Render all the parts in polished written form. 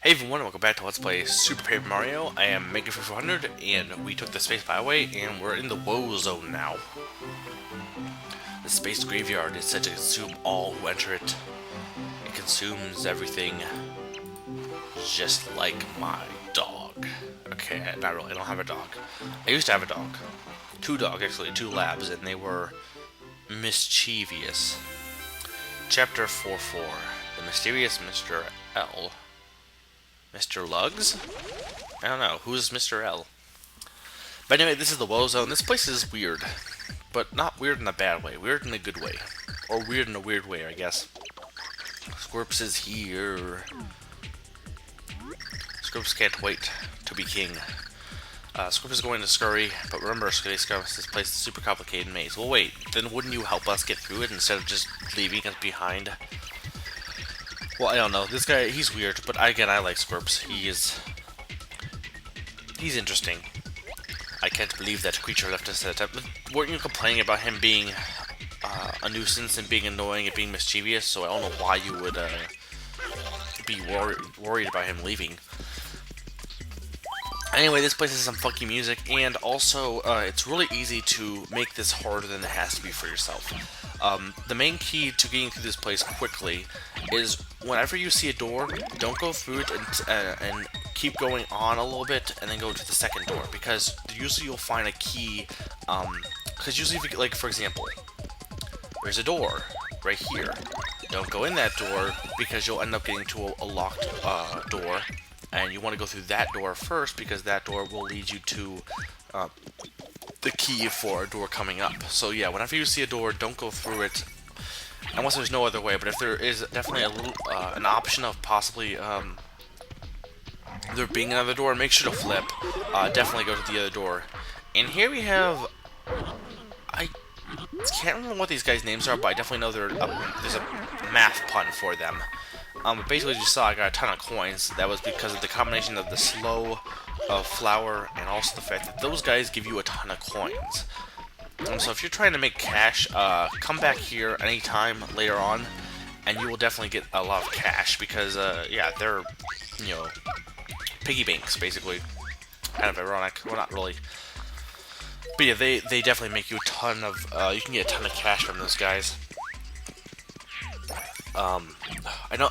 Hey everyone, welcome back to Let's Play Super Paper Mario. I am Mega5400, and we took the Space Byway, and we're in the Woah Zone now. The space graveyard is said to consume all who enter it. It consumes everything, just like my dog. Okay, not really, I don't have a dog. I used to have a dog. Two dogs, actually, two labs, and they were mischievous. Chapter 4-4, The Mysterious Mr. L. Mr. Lugs? I don't know. Who's Mr. L? But anyway, this is the Woah Zone. This place is weird. But not weird in a bad way. Weird in a good way. Or weird in a weird way, I guess. Squirps is here. Squirps can't wait to be king. Squirps is going to scurry, but remember, this place is a super complicated maze. Well, wait, then wouldn't you help us get through it instead of just leaving us behind? Well, I don't know. This guy, he's weird, but again, I like Squirps. He's interesting. I can't believe that creature left us at that time. Weren't you complaining about him being a nuisance and being annoying and being mischievous? So I don't know why you would be worried about him leaving. Anyway, this place has some funky music, and also it's really easy to make this harder than it has to be for yourself. The main key to getting through this place quickly is whenever you see a door, don't go through it and keep going on a little bit and then go to the second door, because usually you'll find a key, because usually if you, like, for example, there's a door right here. Don't go in that door because you'll end up getting to a locked door, and you want to go through that door first because that door will lead you to the key for a door coming up. So yeah, whenever you see a door, don't go through it unless there's no other way. But if there is definitely a little an option of possibly there being another door, make sure to flip. Definitely go to the other door. And here we have, I can't remember what these guys' names are, but I definitely know there's a math pun for them. But basically, as you saw, I got a ton of coins. That was because of the combination of the slow flower and also the fact that those guys give you a ton of coins. So if you're trying to make cash, come back here anytime later on, and you will definitely get a lot of cash because, yeah, they're, you know, piggy banks, basically. Kind of ironic. Well, not really. But yeah, they definitely make you a ton of, you can get a ton of cash from those guys.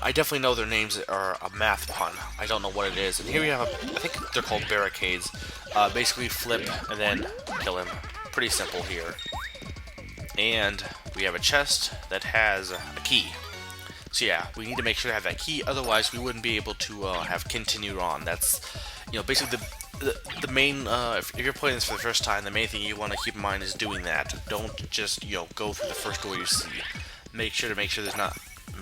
I definitely know their names are a math pun. I don't know what it is. And here we have, I think they're called barricades. Basically flip and then kill him. Pretty simple here. And we have a chest that has a key. So yeah, we need to make sure to have that key, otherwise we wouldn't be able to have continued on. That's, you know, basically the main, if you're playing this for the first time, the main thing you want to keep in mind is doing that. Don't just, you know, go through the first door you see. Make sure there's not, you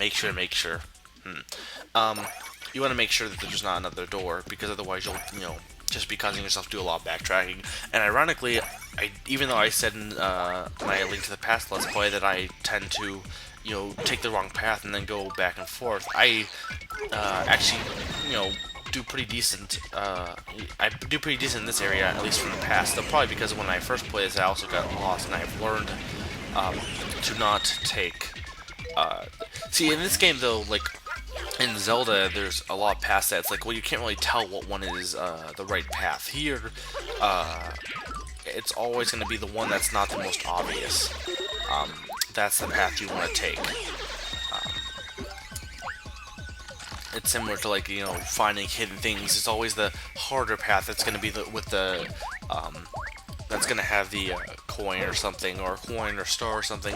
want to make sure that there's not another door, because otherwise you'll, you know, just be causing yourself to do a lot of backtracking. And ironically, even though I said in my Link to the Past Let's Play that I tend to, you know, take the wrong path and then go back and forth, I actually, you know, do pretty decent. I do pretty decent in this area, at least from the past. Though probably because when I first played this, I also got lost, and I've learned to not take. See, in this game though, like in Zelda, there's a lot past that. It's like, well, you can't really tell what one is the right path. Here, it's always going to be the one that's not the most obvious. That's the path you want to take. It's similar to, like, you know, finding hidden things. It's always the harder path that's going to be that's going to have the coin or something, or coin or star or something.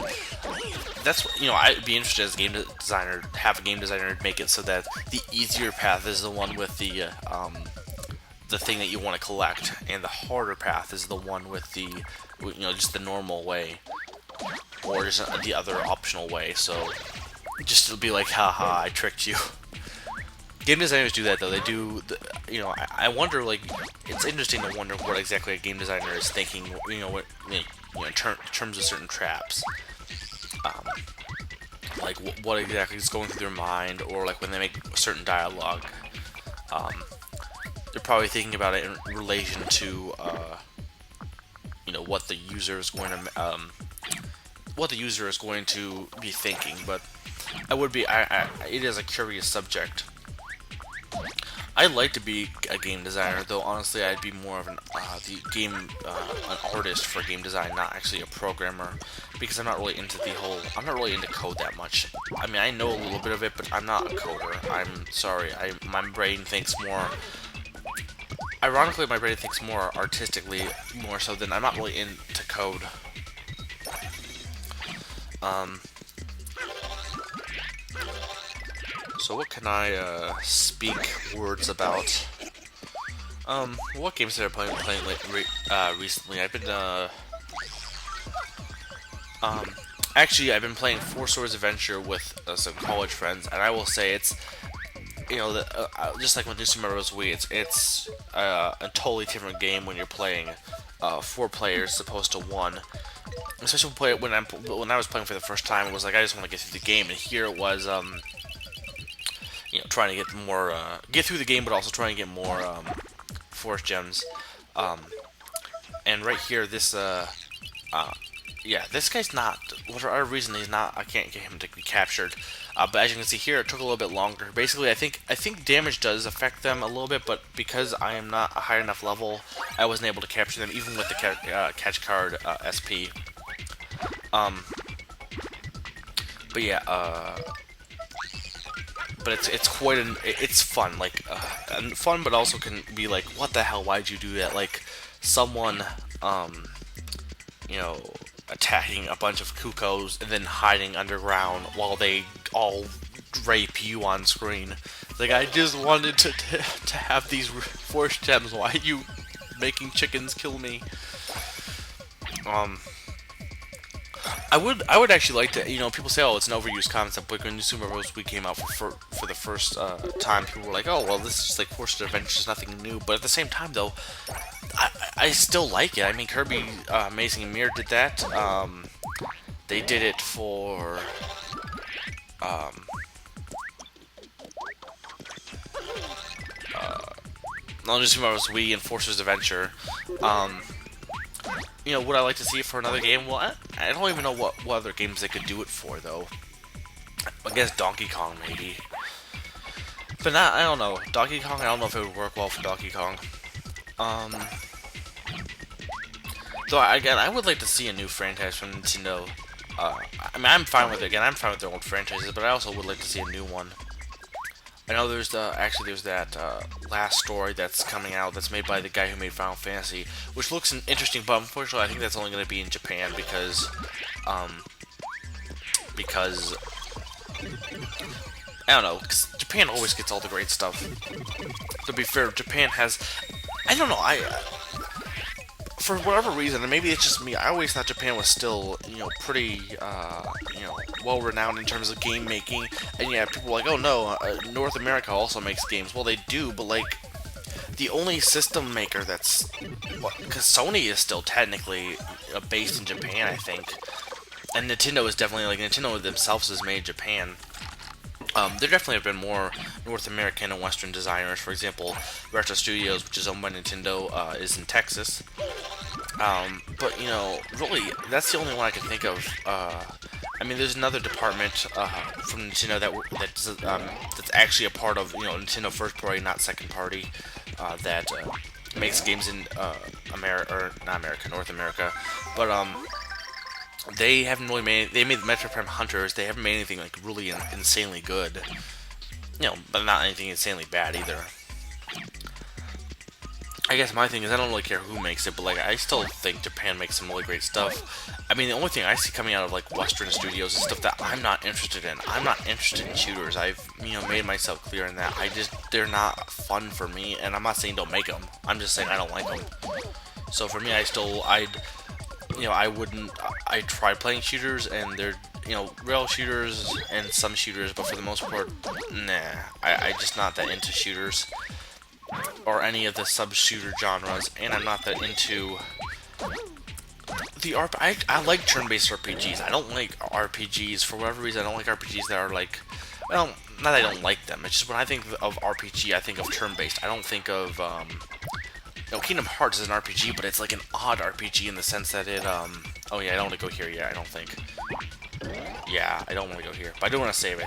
That's, you know, I'd be interested as a game designer, have a game designer make it so that the easier path is the one with the thing that you want to collect, and the harder path is the one with the, you know, just the normal way, or just the other optional way. So just to be like, haha, I tricked you. Game designers do that though. They do, you know. I wonder, like, it's interesting to wonder what exactly a game designer is thinking. You know, in terms of certain traps. Like what exactly is going through their mind, or like when they make certain dialogue. They're probably thinking about it in relation to, you know, what the user is going to be thinking. But it is a curious subject. I'd like to be a game designer, though honestly I'd be more of an artist for game design, not actually a programmer, because I'm not really into I'm not really into code that much. I mean, I know a little bit of it, but I'm not a coder. I'm sorry, my brain thinks more, ironically my brain thinks more artistically, more so than I'm not really into code. So what can I speak words about? What games have I been playing recently? Actually, I've been playing Four Swords Adventure with some college friends, and I will say it's, just like when New Super Mario Bros. Wii, it's a totally different game when you're playing 4 players as opposed to 1. Especially when I was playing for the first time, it was like I just want to get through the game, and here it was, trying to get more, get through the game, but also trying to get more force gems. And right here, yeah, this guy's not, whatever reason he's not, I can't get him to be captured. But as you can see here, it took a little bit longer. Basically, I think damage does affect them a little bit, but because I am not a high enough level, I wasn't able to capture them, even with the catch card SP. But yeah, but it's quite it's fun, like, and fun, but also can be like, what the hell, why'd you do that? Like, someone, attacking a bunch of cuckoos and then hiding underground while they all rape you on screen. Like, I just wanted to have these force gems. Why are you making chickens kill me? I would actually like to, people say, oh, it's an overused concept, but when New Super Mario Bros. Wii came out for the first time, people were like, oh, well, this is just like Forced Adventures, nothing new. But at the same time, though, I still like it. I mean, Kirby Amazing Mirror did that. They did it for New Super Mario Bros. Wii and Forcer's Adventure. Would I like to see it for another game? Well, I don't even know what other games they could do it for, though. I guess Donkey Kong, maybe. But not, I don't know. Donkey Kong, I don't know if it would work well for Donkey Kong. Though, again, I would like to see a new franchise from Nintendo. I mean, I'm fine with it. Again, I'm fine with their old franchises, but I also would like to see a new one. I know there's that last story that's coming out that's made by the guy who made Final Fantasy, which looks interesting, but unfortunately I think that's only going to be in Japan because I don't know, 'cause Japan always gets all the great stuff. To be fair, Japan has, I don't know, for whatever reason, and maybe it's just me, I always thought Japan was still, pretty, well-renowned in terms of game making, and yeah, people are like, oh no, North America also makes games. Well, they do, but like, the only system maker that's, because Sony is still technically based in Japan, I think, and Nintendo is definitely, like, Nintendo themselves is made in Japan. There definitely have been more North American and Western designers. For example, Retro Studios, which is owned by Nintendo, is in Texas. But, really, that's the only one I can think of. I mean, there's another department from Nintendo that's actually a part of, Nintendo first party, not second party, that makes games in North America. But, they haven't really they made Metro Prime Hunters. They haven't made anything like really insanely good, but not anything insanely bad either. I guess my thing is I don't really care who makes it, but like I still think Japan makes some really great stuff. I mean, the only thing I see coming out of like Western studios is stuff that I'm not interested in. I'm not interested in shooters. I've made myself clear in that. They're not fun for me, and I'm not saying don't make them. I'm just saying I don't like them. So for me, I tried playing shooters, and they're, rail shooters and some shooters, but for the most part, nah, I just not that into shooters, or any of the sub-shooter genres, and I'm not that into the I like turn-based RPGs. I don't like RPGs, for whatever reason, I don't like RPGs that are like, well, not that I don't like them, it's just when I think of RPG, I think of turn-based. I don't think of, Kingdom Hearts is an RPG, but it's like an odd RPG in the sense that it, oh yeah, I don't want to go here yet, I don't think. Yeah, I don't want to go here, but I do want to save it.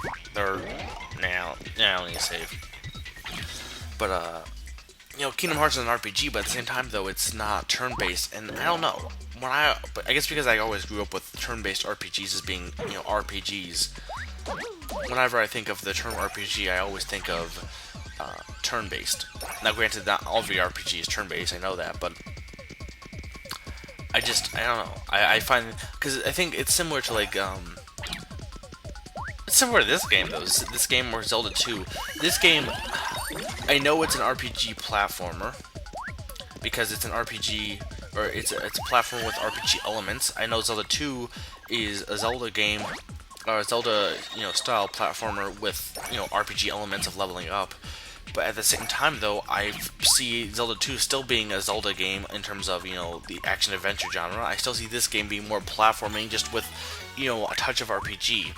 Now, I don't need to save. But Kingdom Hearts is an RPG, but at the same time, though, it's not turn-based, and I don't know. But I guess because I always grew up with turn-based RPGs as being, RPGs. Whenever I think of the term RPG, I always think of turn-based. Now, granted, not all RPG is turn-based, I know that, but I don't know. I find, because I think it's similar to, like, it's similar to this game, though. This game or Zelda 2. This game, I know it's an RPG platformer, because it's an RPG, or it's a platform with RPG elements. I know Zelda 2 is a Zelda game, or a Zelda, style platformer with, RPG elements of leveling up. But at the same time, though, I see Zelda 2 still being a Zelda game in terms of, the action-adventure genre. I still see this game being more platforming, just with, a touch of RPG.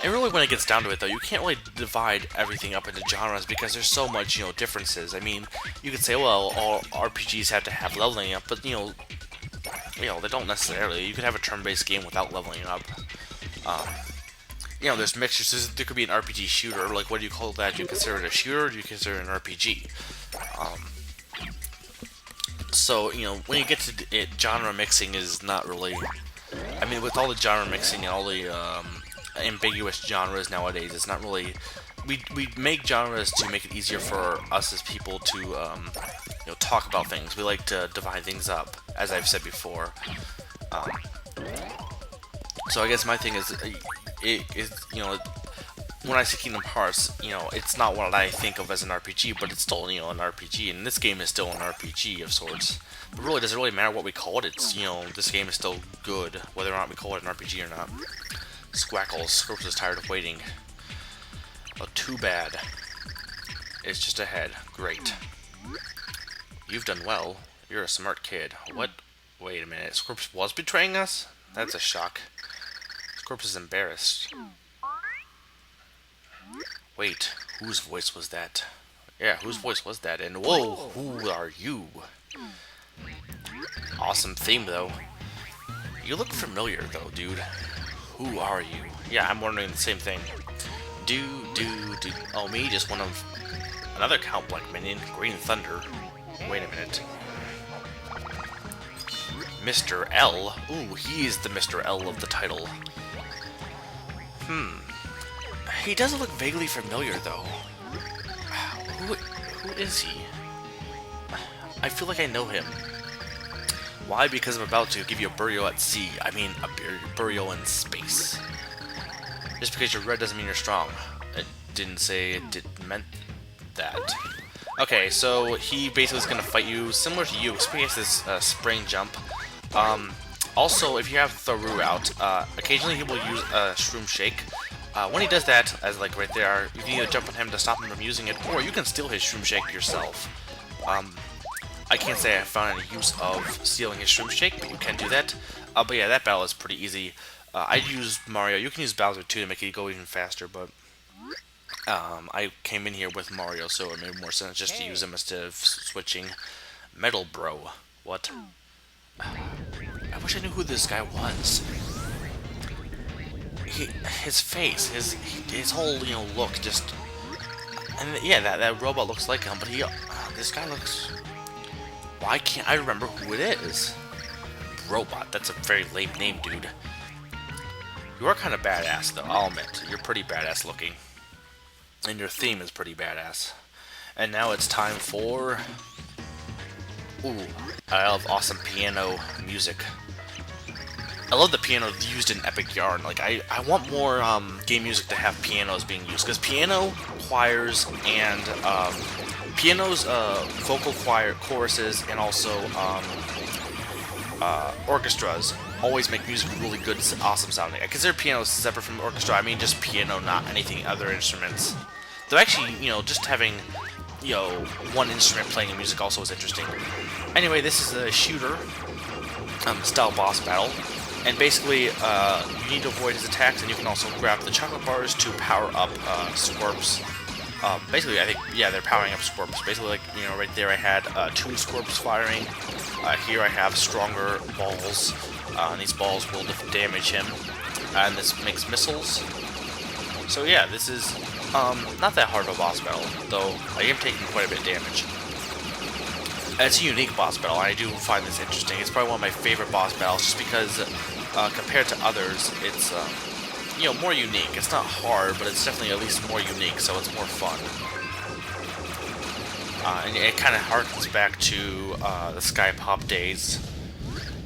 And really, when it gets down to it, though, you can't really divide everything up into genres because there's so much, differences. I mean, you could say, well, all RPGs have to have leveling up, but, they don't necessarily. You could have a turn-based game without leveling up. There's mixtures. There could be an RPG shooter. Like, what do you call that? Do you consider it a shooter, or do you consider it an RPG? So, when you get to it, genre mixing is not really... I mean, with all the genre mixing and all the ambiguous genres nowadays, it's not really... We make genres to make it easier for us as people to, talk about things. We like to divide things up, as I've said before. So I guess my thing is... when I say Kingdom Hearts, it's not what I think of as an RPG, but it's still, an RPG, and this game is still an RPG of sorts. But really, does it really matter what we call it? It's, this game is still good, whether or not we call it an RPG or not. Squackles, Scorps is tired of waiting. Oh, too bad. It's just ahead. Great. You've done well. You're a smart kid. What? Wait a minute, Scorps was betraying us? That's a shock. Scorps is embarrassed. Wait, whose voice was that? Yeah, whose voice was that? And whoa, who are you? Awesome theme, though. You look familiar, though, dude. Who are you? Yeah, I'm wondering the same thing. Do. Oh, me? Just one of... Another Count Blank minion, Green Thunder. Wait a minute. Mr. L? Ooh, he is the Mr. L of the title. He does look vaguely familiar, though. Who is he? I feel like I know him. Why? Because I'm about to give you a burial at sea. I mean, a burial in space. Just because you're red doesn't mean you're strong. It didn't say it meant that. Okay, so he basically is going to fight you, similar to you, experience this spring jump. Also, if you have Tharu out, occasionally he will use a Shroom Shake. When he does that, as like right there, you can either jump on him to stop him from using it, or you can steal his Shroom Shake yourself. I can't say I found any use of stealing his Shroom Shake, but you can do that. But yeah, that battle is pretty easy. I'd use Mario. You can use Bowser too to make it go even faster, but I came in here with Mario, so it made more sense just to use him instead of switching. Metal Bro. What? I wish I knew who this guy was. His face, his whole, look, just... And yeah, that robot looks like him, but this guy looks... Why can't I remember who it is? Robot, that's a very lame name, dude. You are kind of badass, though, I'll admit. You're pretty badass looking. And your theme is pretty badass. And now it's time for... Ooh, I love awesome piano music. I love the piano used in Epic Yarn. Like, I want more game music to have pianos being used, because piano, choirs, and pianos, vocal choruses, and also orchestras always make music really good, awesome sounding. I consider piano separate from orchestra. I mean just piano, not anything other instruments. Though actually, just having, one instrument playing in music also is interesting. Anyway, this is a shooter style boss battle. And basically, you need to avoid his attacks, and you can also grab the chocolate bars to power up Scorps. Basically, I think, yeah, they're powering up Scorps. Basically, like, right there I had 2 Scorps firing. Here I have stronger balls, and these balls will damage him. And this makes missiles. So yeah, this is Not that hard of a boss battle, though I am taking quite a bit of damage. It's a unique boss battle, I do find this interesting. It's probably one of my favorite boss battles, just because compared to others, it's you know, more unique. It's not hard, but it's definitely at least more unique, so it's more fun. And it kind of harkens back to the Sky Pop days.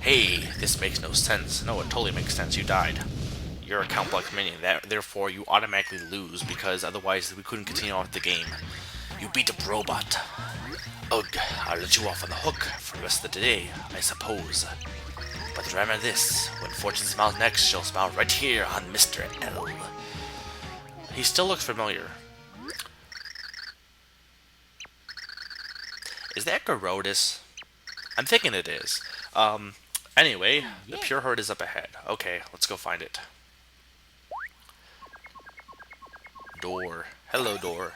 Hey, this makes no sense. No, it totally makes sense. You died. You're a complex minion. Therefore, you automatically lose, because otherwise we couldn't continue on with the game. You beat a robot. Ugh, I'll let you off on the hook for the rest of the day, I suppose. But remember this, when fortune smiles next, she'll smile right here on Mr. L. He still looks familiar. Is that Garodis? I'm thinking it is. Anyway, the Pure Heart is up ahead. Okay, let's go find it. Door. Hello, door.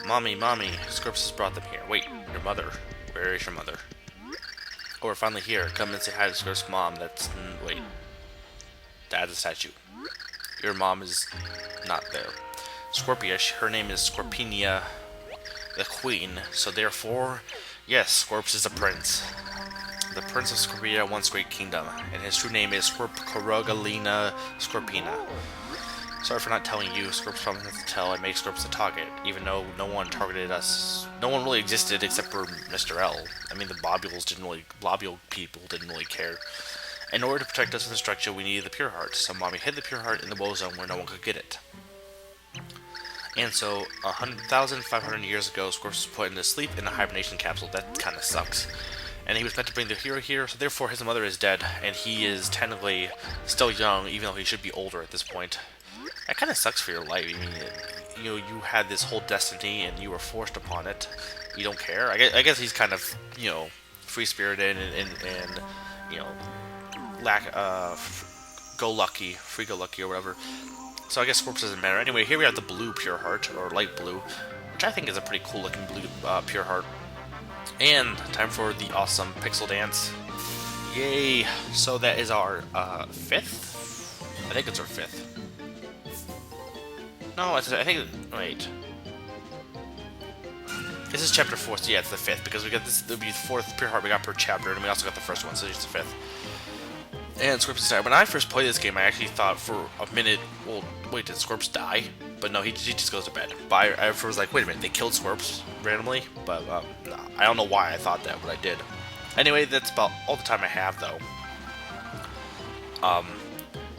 Mommy, Scorps has brought them here. Wait, your mother. Where is your mother? Oh, we're finally here. Come and say hi to Scorps' mom. That's... wait. That's a statue. Your mom is not there. Scorpia, her name is Scorpinia the Queen, so therefore, yes, Scorps is a prince. The Prince of Scorpia once great kingdom, and his true name is Scorpcorogalina Scorpina. Sorry for not telling you. Scorps promised not to tell. I made Scorps the target, even though no one targeted us. No one really existed except for Mr. L. I mean, the Globule people didn't really care. In order to protect us from destruction, we needed the Pure Heart, so Mommy hid the Pure Heart in the Woah Zone where no one could get it. And so, 1,500 years ago, Scorps was put into sleep in a hibernation capsule. That kind of sucks. And he was meant to bring the hero here, so therefore his mother is dead, and he is technically still young, even though he should be older at this point. That kind of sucks for your life. I mean, you know, you had this whole destiny, and you were forced upon it. You don't care. I guess he's kind of, you know, free-spirited and you know, free-go-lucky or whatever. So I guess Scorps doesn't matter. Anyway, here we have the blue Pure Heart, or light blue, which I think is a pretty cool looking blue Pure Heart. And time for the awesome pixel dance. Yay! So that is our 5th? I think it's our 5th. No, I think, wait. This is chapter 4, so yeah, it's the 5th, because we got this, it'll be the 4th Pure Heart we got per chapter, and we also got the first one, so it's the 5th. And Scorps is dead. When I first played this game, I actually thought for a minute, well, wait, did Scorps die? But no, he just goes to bed. But I was like, wait a minute, they killed Scorps randomly? But no, I don't know why I thought that, but I did. Anyway, that's about all the time I have, though.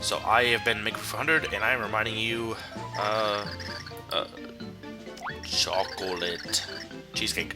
So I have been Maker400, and I am reminding you, chocolate cheesecake.